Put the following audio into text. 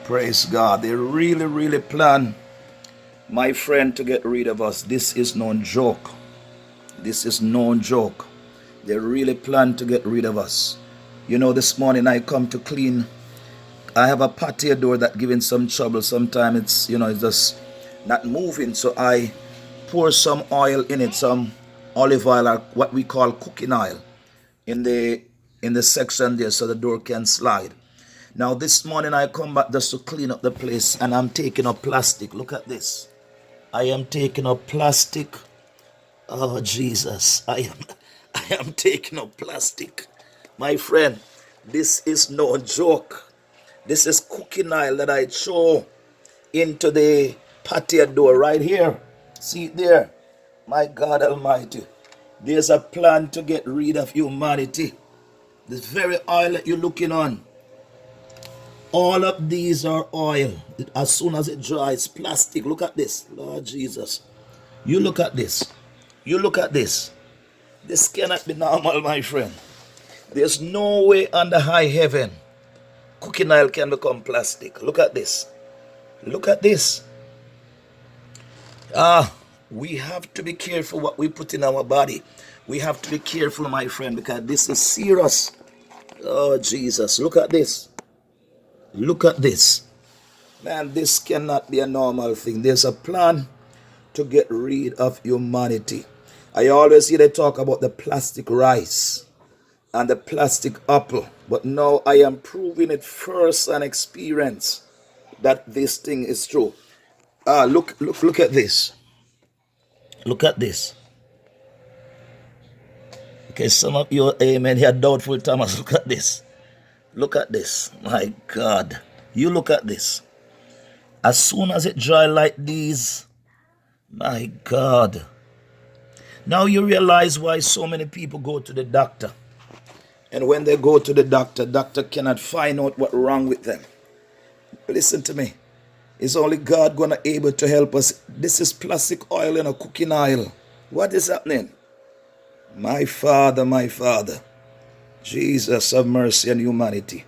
Praise God. They really plan, my friend, to get rid of us. This is no joke. This is no joke. They really plan to get rid of us. You know, this morning I come to clean. I have a patio door that giving some trouble. Sometimes it's just not moving. So I pour some oil in it, some olive oil, or what we call cooking oil, in the section there, so the door can slide. Now this morning I come back just to clean up the place, and I'm taking up plastic. Look at this. I am taking up plastic. Oh Jesus, I am taking up plastic. My friend, this is no joke. This is cooking oil that I throw into the patio door right here. See it there? My God Almighty. There's a plan to get rid of humanity. This very oil that you're looking on. All of these are oil. As soon as it dries, plastic. Look at this. Lord Jesus. You look at this. You look at this. This cannot be normal, my friend. There's no way under high heaven cooking oil can become plastic. Look at this. Look at this. We have to be careful what we put in our body. We have to be careful, my friend, because this is serious. Oh, Jesus. Look at this. Look at this. Man, this cannot be a normal thing. There's a plan to get rid of humanity. I always hear they talk about the plastic rice and the plastic apple. But now I am proving it first and experience that this thing is true. Look at this. Look at this. Okay, some of you, amen, you're doubtful, Thomas. Look at this. Look at this. My God. You look at this. As soon as it dry like these, my God. Now you realize why so many people go to the doctor. And when they go to the doctor cannot find out what's wrong with them. Listen to me. It's only God gonna able to help us. This is plastic oil and a cooking oil. What is happening? My Father, my Father. Jesus, have mercy on humanity.